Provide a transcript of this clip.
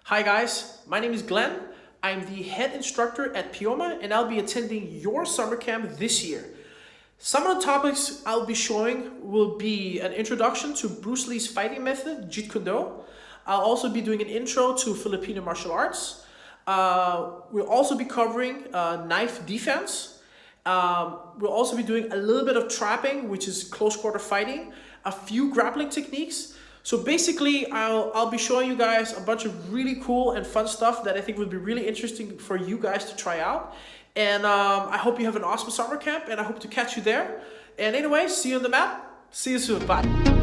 Hi guys, my name is Glenn. I'm the head instructor at PIOMA and I'll be attending your summer camp this year. Some of the topics I'll be showing will be an introduction to Bruce Lee's fighting method, TaeKwonDo. I'll also be doing an intro to Filipino martial arts. We'll also be covering knife defense. We'll also be doing a little bit of trapping, which is close quarter fighting, a few grappling techniques. So basically, I'll be showing you guys a bunch of really cool and fun stuff that I think would be really interesting for you guys to try out. And I hope you have an awesome summer camp, and I hope to catch you there. And anyway, see you on the mat. See you soon. Bye.